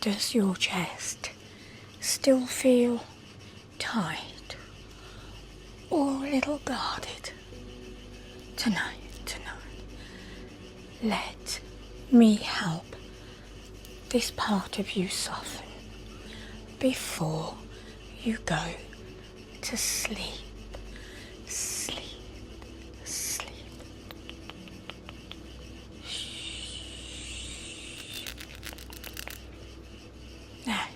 Does your chest still feel tight or a little guarded tonight? Let me help this part of you soften before you go to sleep. Now,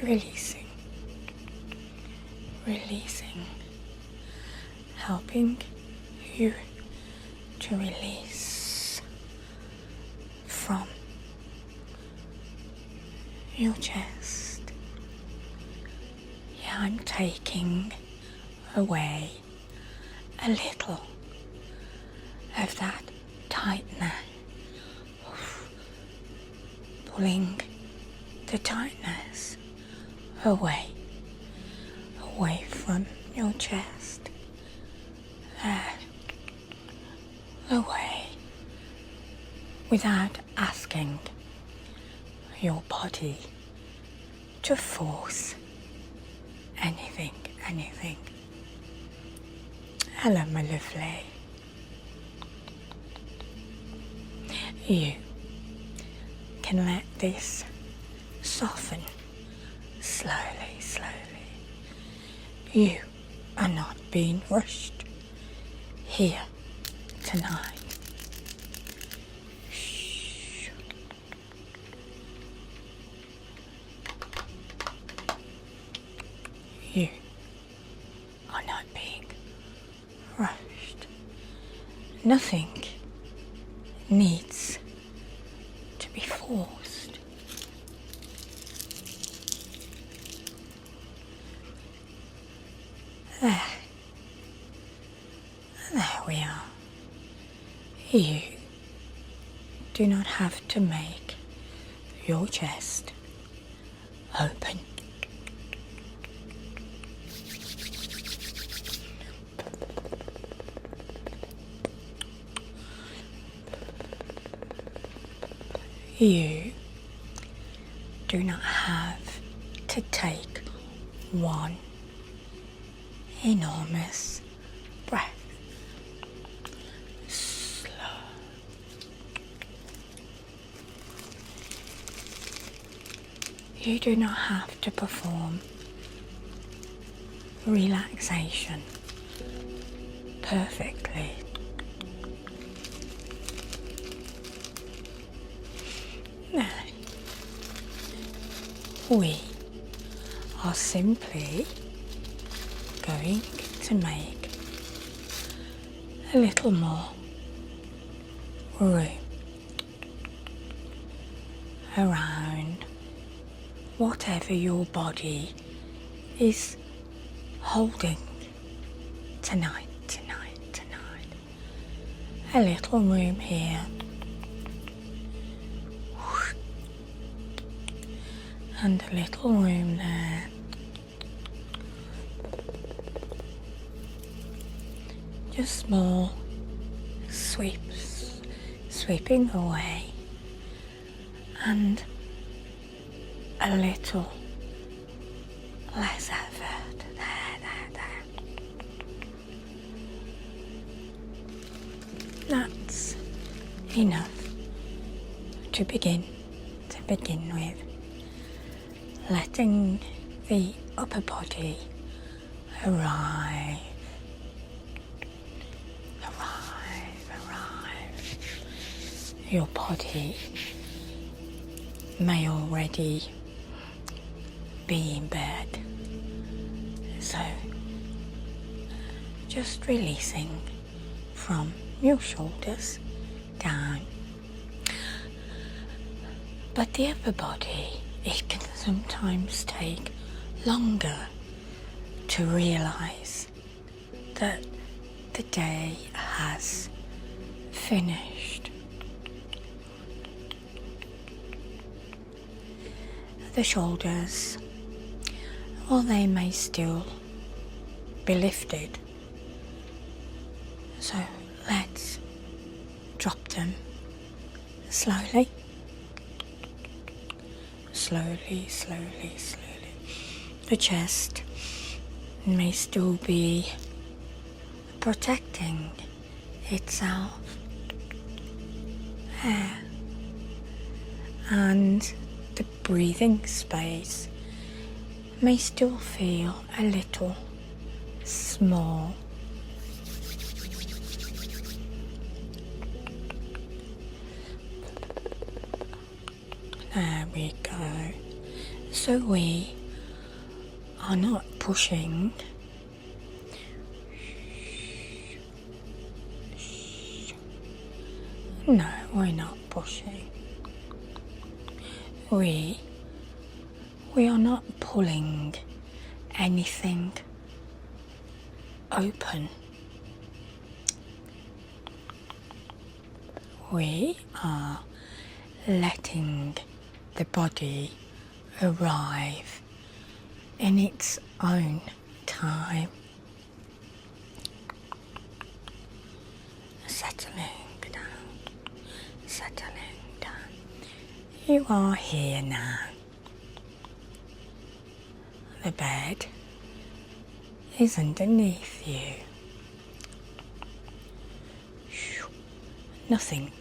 releasing, helping you to release from your chest. Yeah, I'm taking away a little of that tightness, pulling the tightness away from your chest, away, without asking your body to force anything. Hello, my lovely. You can let this soften slowly. You are not being rushed here tonight. Shh. You are not being rushed. Nothing needs to be forced. There we are. You do not have to make your chest open. You do not have to take one enormous breath. Slow. You do not have to perform relaxation perfectly. No. We are simply going to make a little more room around whatever your body is holding tonight. A little room here. And a little room there. Just small sweeps, sweeping away, and a little less effort. There. That's enough to begin with. Letting the upper body arrive. Your body may already be in bed, so just releasing from your shoulders down. But the upper body, it can sometimes take longer to realize that the day has finished. The shoulders, well, they may still be lifted So let's drop them slowly. Slowly, slowly, slowly. The chest may still be protecting itself. And the breathing space may still feel a little small. There we go. So we are not pushing. No, we're not pushing. We are not pulling anything open. We are letting the body arrive in its own time. Settling down. You are here now. The bed is underneath you. Nothing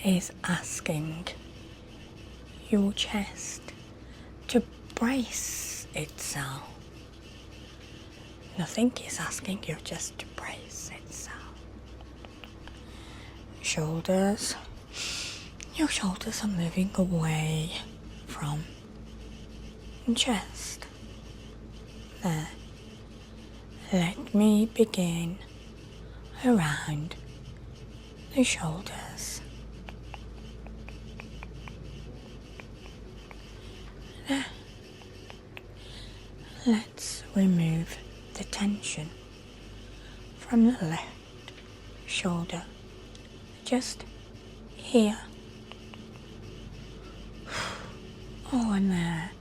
is asking your chest to brace itself. Nothing is asking your chest to brace itself. Your shoulders are moving away from the chest. There. Let me begin around the shoulders. There. Let's remove the tension from the left shoulder. Just here. Oh, and there.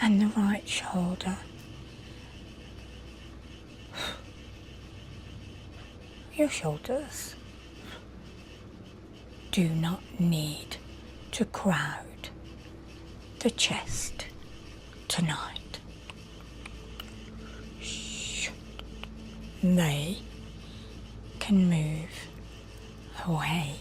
And the right shoulder. Your shoulders do not need to crowd the chest tonight. They can move away.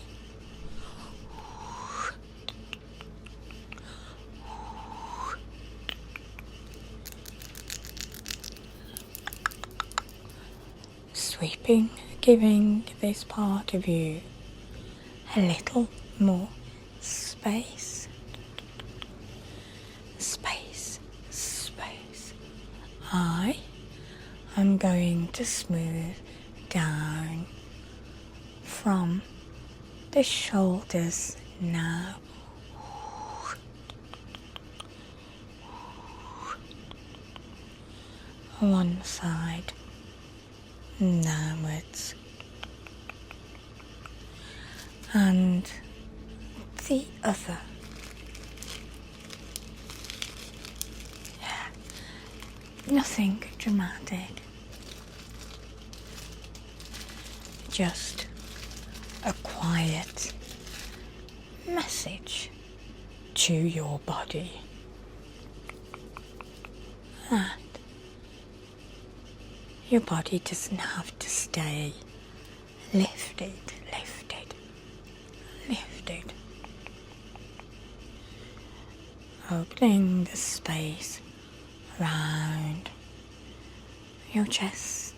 Sweeping, giving this part of you a little more space. Space. I am going to smooth down from the shoulders now. One side downwards and the other. Nothing dramatic, just a quiet message to your body that your body doesn't have to stay lifted. Opening the space around your chest.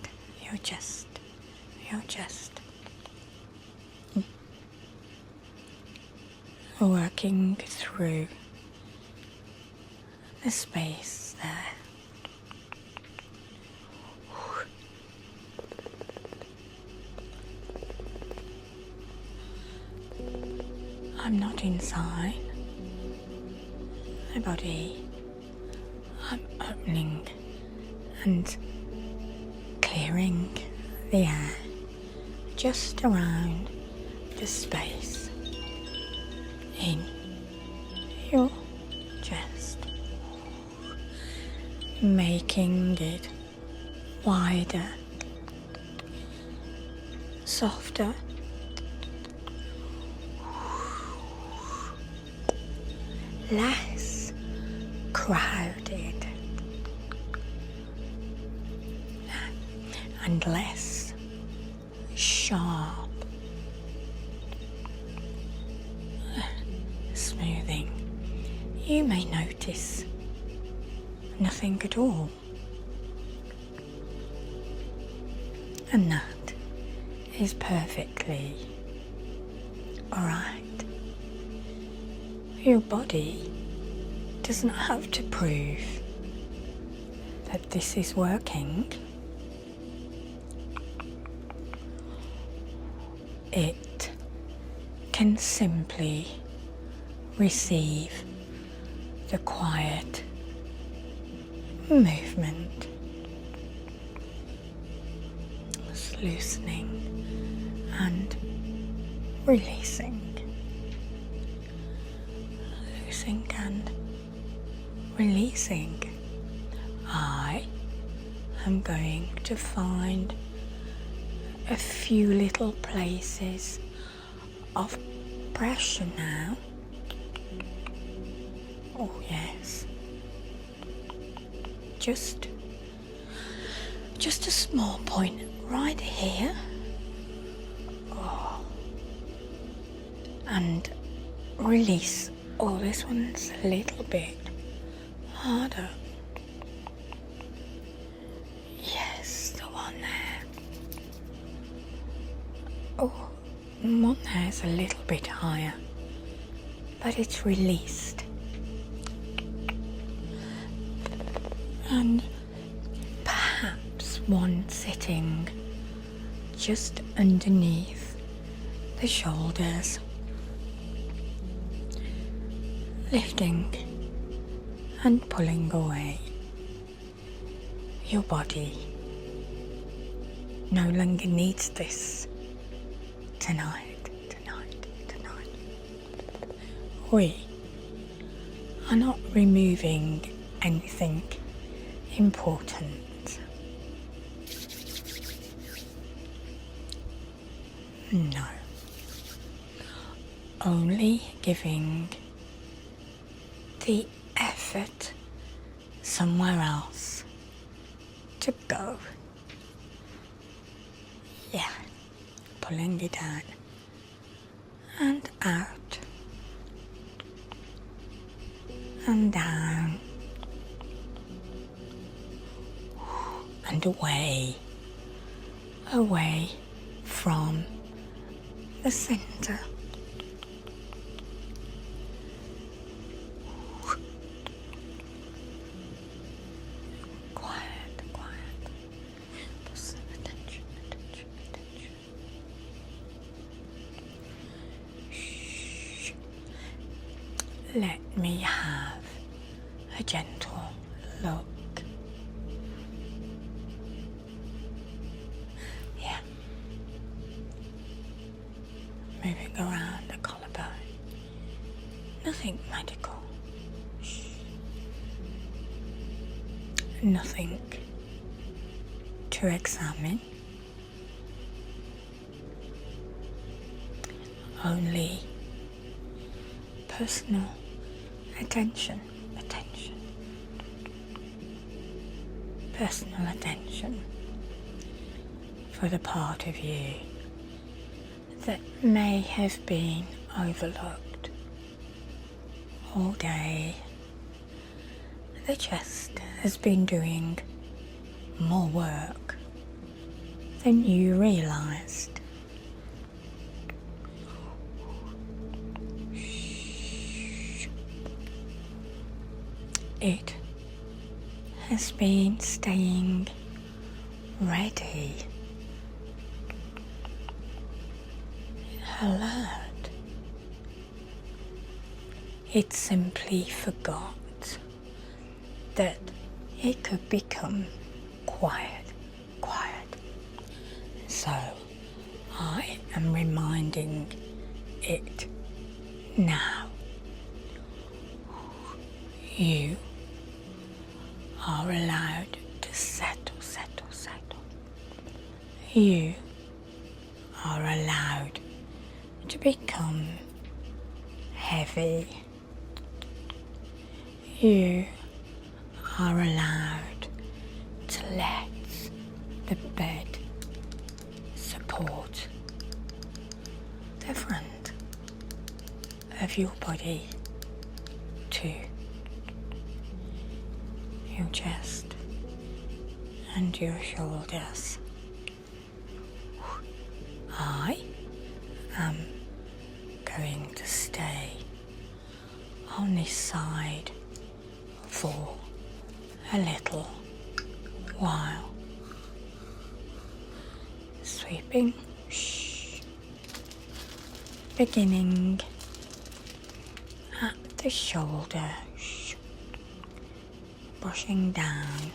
Working through the space there. I'm not inside my body. I'm opening and clearing the air just around the space in your chest, making it wider, softer, less crowded, and less sharp. Smoothing. You may notice nothing at all, and that is perfectly alright. Your body doesn't have to prove that this is working. It can simply receive the quiet movement, loosening and releasing, loosing and releasing. I am going to find a few little places of pressure now. Oh yes, just a small point right here. Oh. And release. Oh, this one's a little bit harder. Yes, the one there. Oh, one there's a little bit higher, but it's released. And perhaps one sitting just underneath the shoulders, lifting and pulling away. Your body no longer needs this tonight. We are not removing anything important. No. Only giving the effort somewhere else to go. Yeah. Pulling it out and out and down and away from the center. Quiet. Just attention. Shh. Let me have a gentle look. Yeah. Moving around the collarbone. Nothing magical. Shh. Nothing to examine. Only personal attention. Personal attention for the part of you that may have been overlooked all day. The chest has been doing more work than you realized. It has been staying ready, alert. It simply forgot that it could become quiet. So I am reminding it now. You are allowed to settle. You are allowed to become heavy. You are allowed to let the bed support the front of your body too. Your chest and your shoulders. I am going to stay on this side for a little while. Sweeping, beginning at the shoulder, brushing down,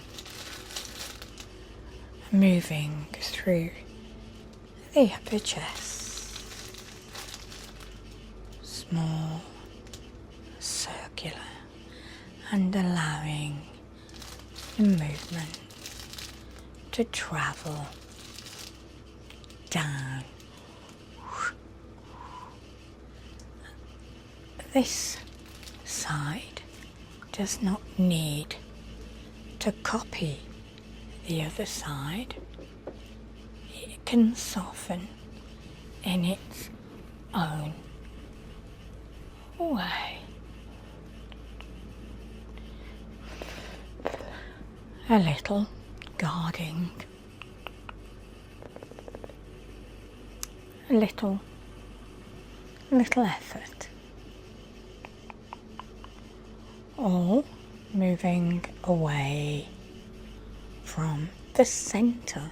moving through the upper chest, small, circular, and allowing the movement to travel down. This side does not need to copy the other side. It can soften in its own way. A little guarding, a little effort, all moving away from the center.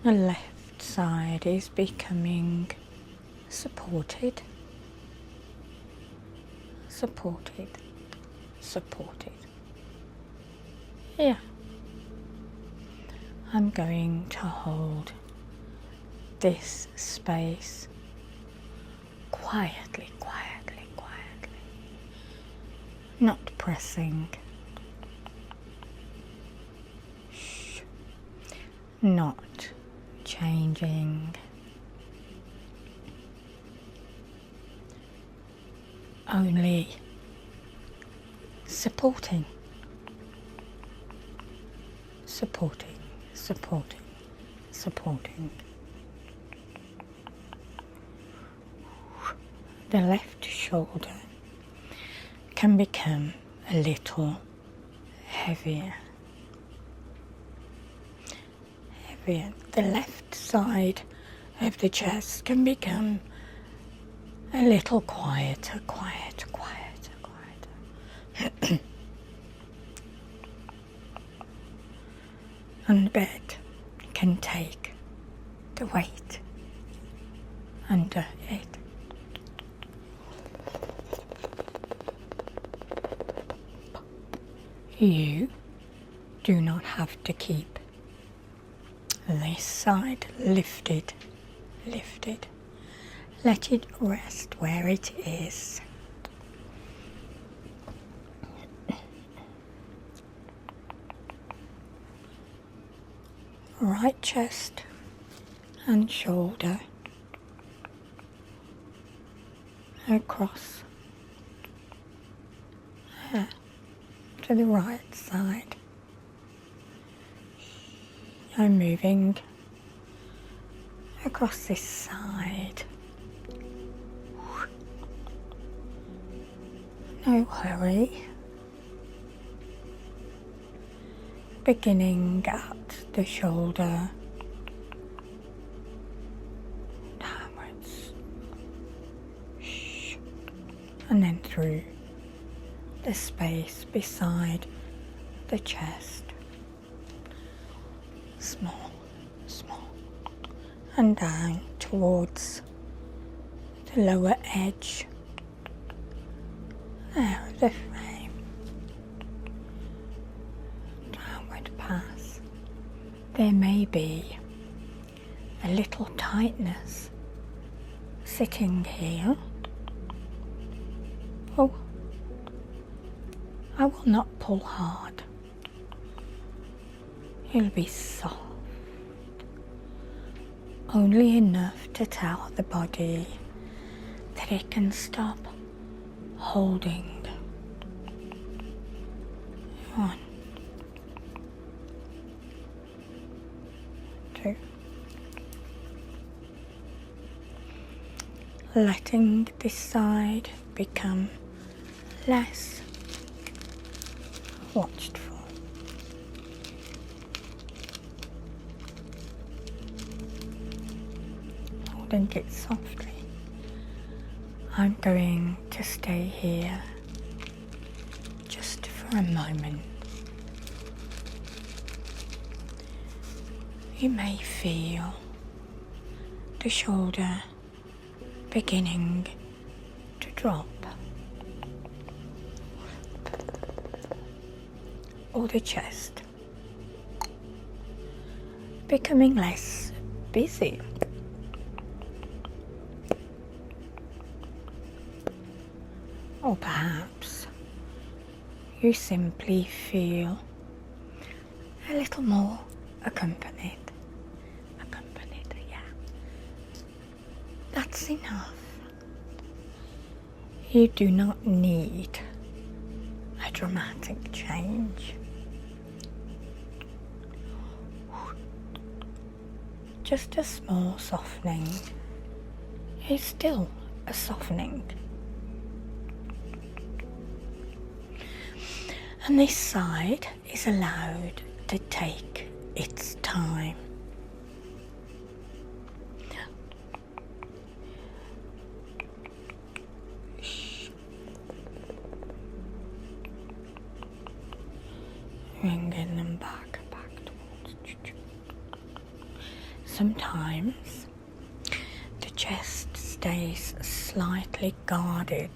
The left side is becoming supported. Yeah. I'm going to hold this space quietly. Not pressing. Not changing. Only supporting. The left shoulder can become a little heavier. The left side of the chest can become a little quieter. And the bed can take the weight under it. You do not have to keep this side lifted. Let it rest where it is. Right chest and shoulder across to the right side. I'm moving across this side. No hurry. Beginning at the shoulder, downwards, and then through the space beside the chest. Small, and down towards the lower edge there of the frame. Downward pass. There may be a little tightness sitting here. Oh, I will not pull hard. It'll be soft. Only enough to tell the body that it can stop holding. 1, 2. Letting this side become less watched for. Holding it softly. I'm going to stay here just for a moment. You may feel the shoulder beginning to drop, or the chest becoming less busy. Or perhaps you simply feel a little more accompanied, yeah. That's enough. You do not need a dramatic change. Just a small softening is still a softening. And this side is allowed to take its time. Bringing them back towards. Sometimes the chest stays slightly guarded.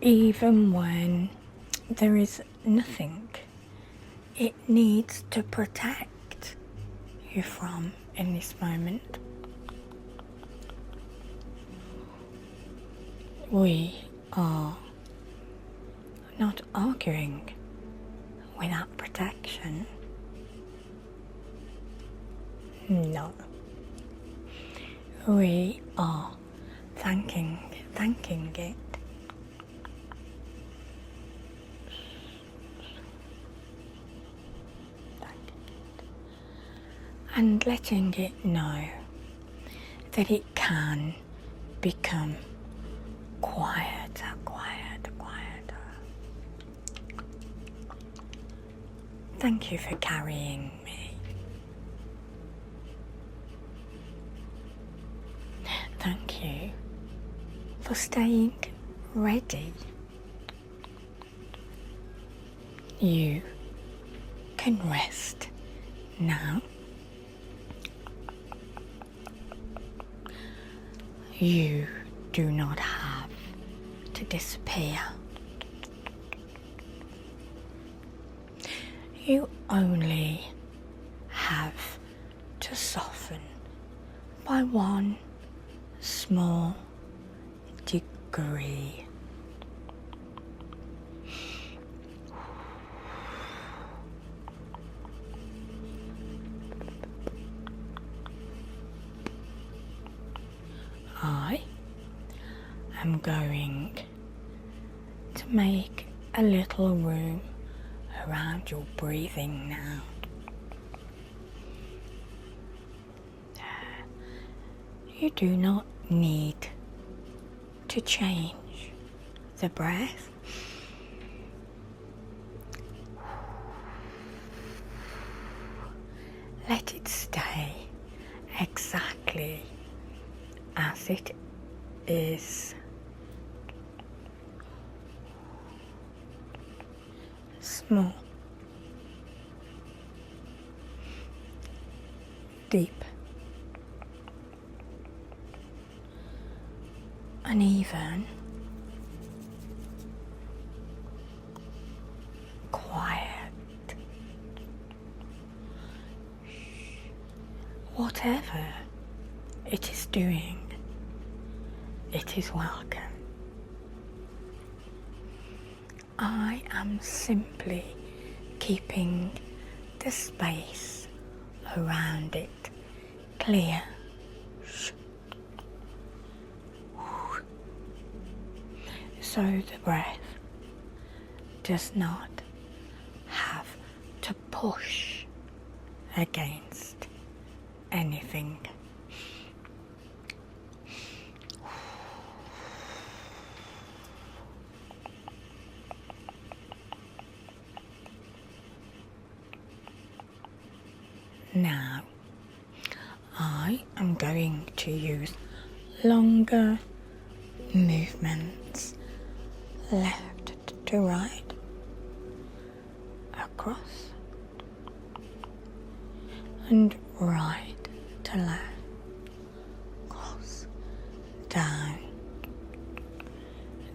Even when there is nothing it needs to protect you from in this moment. We are not arguing with that protection. No. We are thanking it. And letting it know that it can become quieter. Thank you for carrying me. Thank you for staying ready. You can rest now. You do not have to disappear. You only have to soften by one small degree. I am going to make a little room around your breathing now. You do not need to change the breath. Let it stay exactly as it is. Small, deep, uneven, quiet. Whatever it is doing it is welcome. I am simply keeping the space around it clear. So the breath does not have to push against anything. Now, I am going to use longer movements, left to right, across, and right to left, across, down,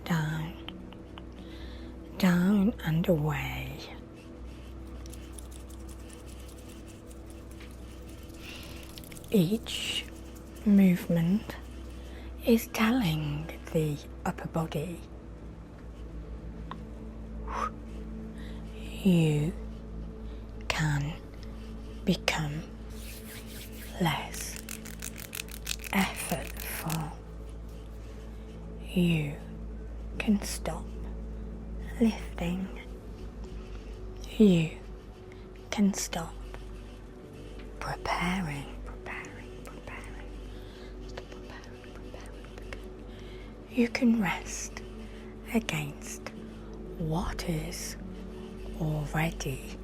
down, down and away. Each movement is telling the upper body, you can become less effortful. You can stop lifting. You can stop preparing. You can rest against what is already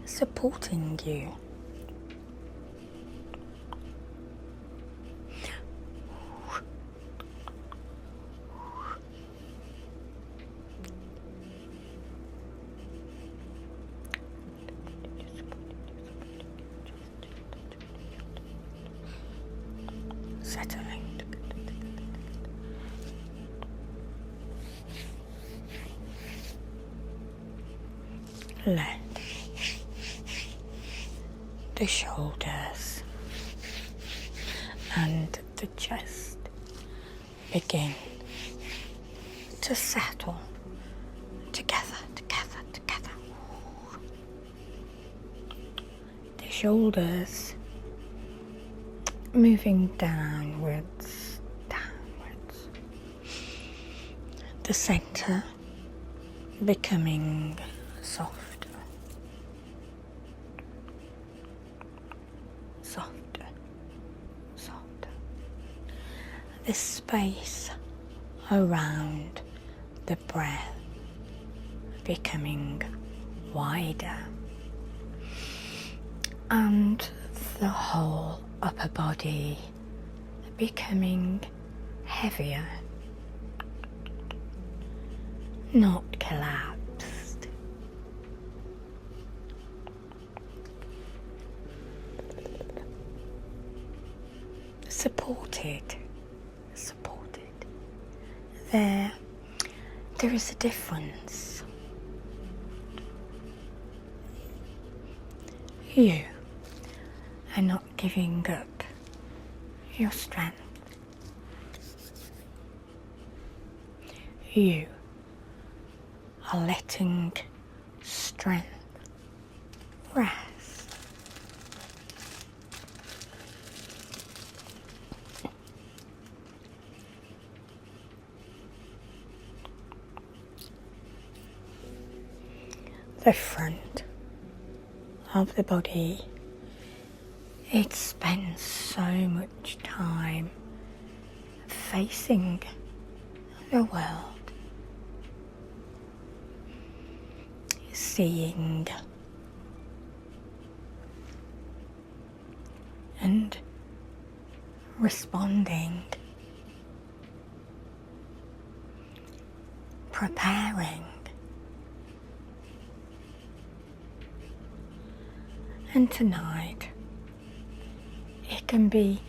supporting you. Settling. Let the shoulders and the chest begin to settle together. The shoulders moving downwards. The center becoming softer. The space around the breath becoming wider, and the whole upper body becoming heavier, not collapsed. Supported. There is a difference. You are not giving up your strength. You are letting strength rest. The front of the body, it spends so much time facing the world, seeing and responding, preparing. And tonight, it can be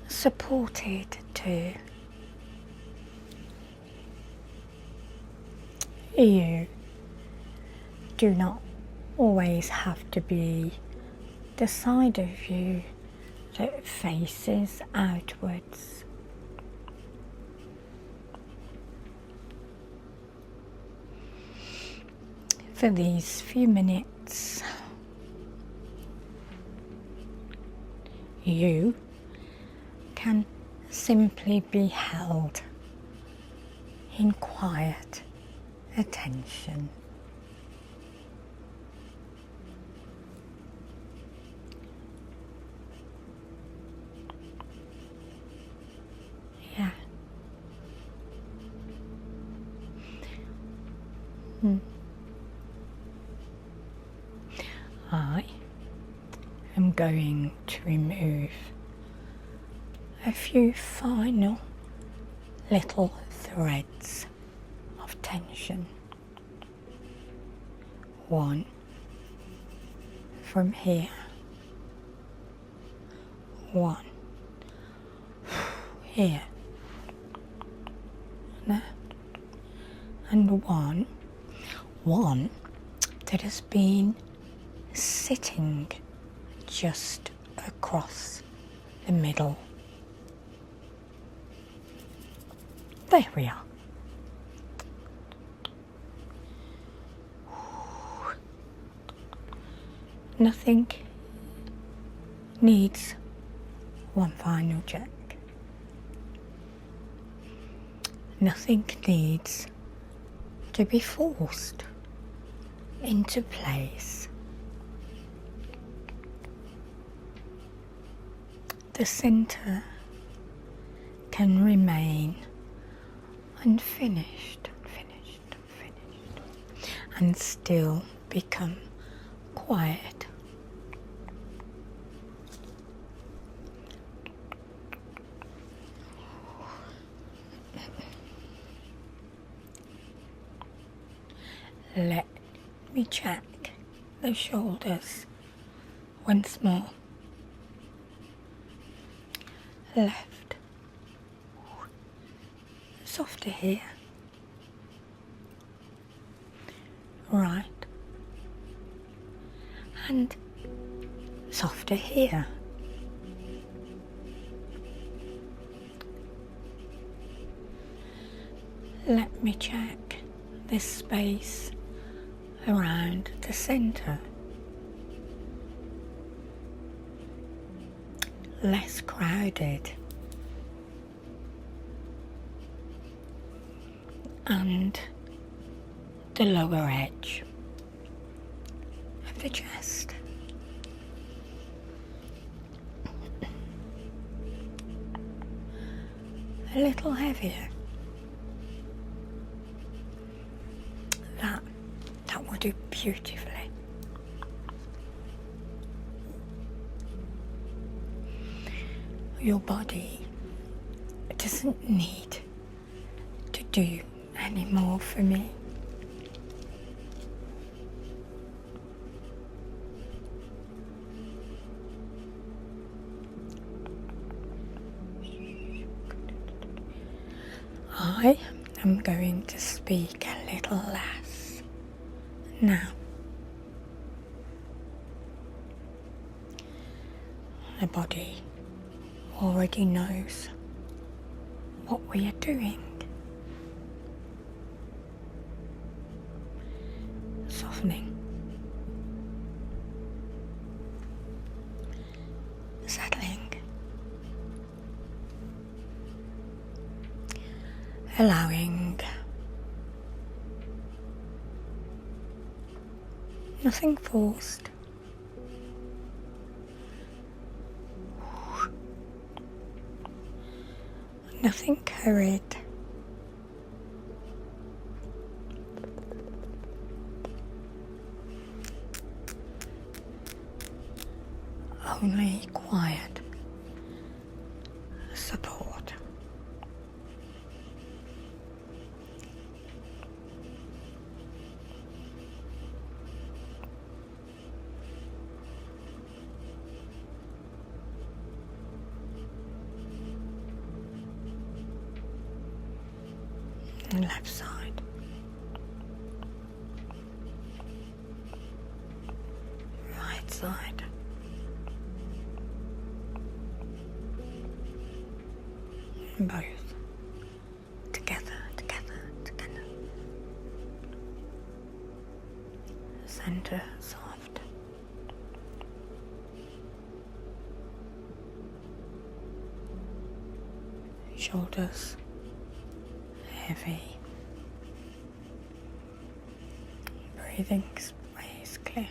supported too. You do not always have to be the side of you that faces outwards. for these few minutes, you can simply be held in quiet attention. Yeah. I am going to remove a few final little threads of tension. One from here, one here, and one that has been sitting just across the middle. There we are. Nothing needs one final check. Nothing needs to be forced into place. The center can remain unfinished, and still become quiet. Let me check the shoulders once more. Left, softer here. Right, and softer here. Let me check this space around the center. Less crowded. And the lower edge of the chest. A little heavier. That will do beautifully. Your body doesn't need to do any more for me. I am going to speak a little less now. The body already knows what we are doing. Softening, settling, allowing. Nothing forced. Nothing hurried. Only quiet support. The left side. Right side. And both. Together. center soft. Shoulders heavy. Breathing space clear.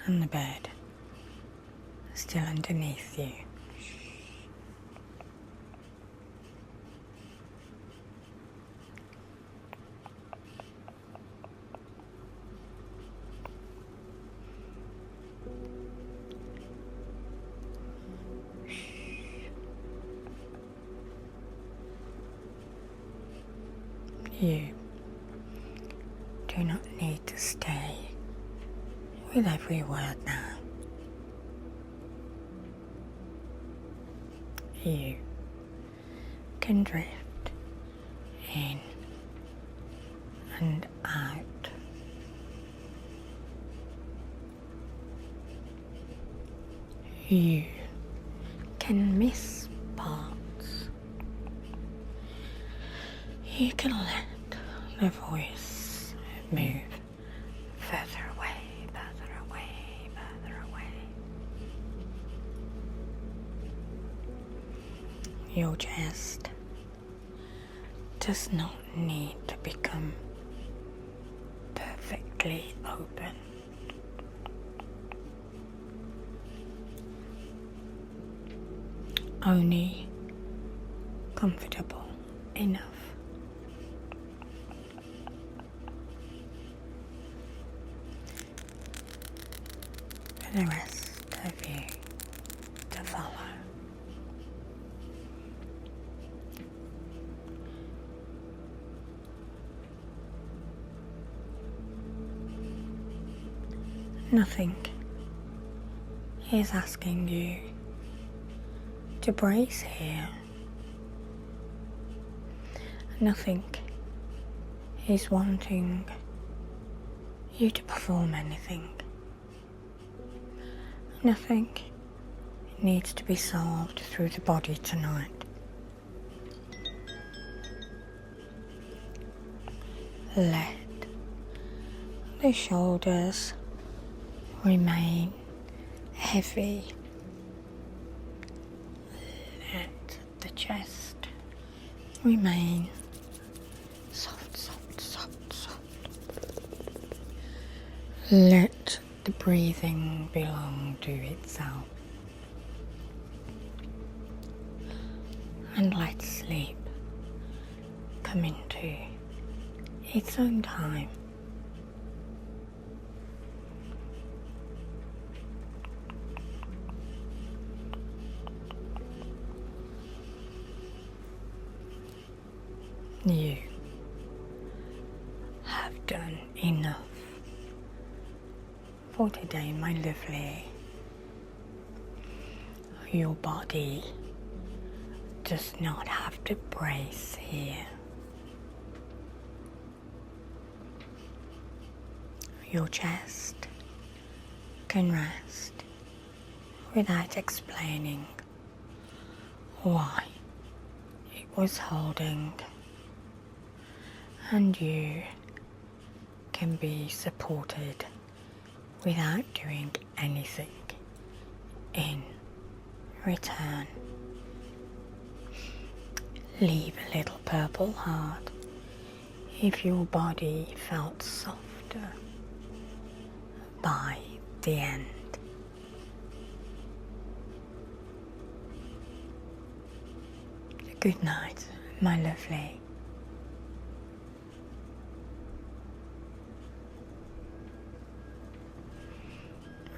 And the bed still underneath you. You do not need to stay with every word now. You can drift in and out. You can miss parts. You can let the voice move further away, further away, further away. Your chest does not need to become perfectly open. Only comfortable enough. For the rest of you to follow. Nothing is asking you to brace here. Nothing is wanting you to perform anything. Nothing needs to be solved through the body tonight. Let the shoulders remain heavy. Let the chest remain soft, soft, soft, soft. Let the breathing belong to itself. And let sleep come into its own time. You have done enough for today, my lovely. Your body does not have to brace here. Your chest can rest without explaining why it was holding, and you can be supported without doing anything in return. Leave a little purple heart if your body felt softer by the end. Good night, my lovely.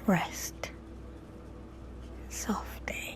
Rest softly.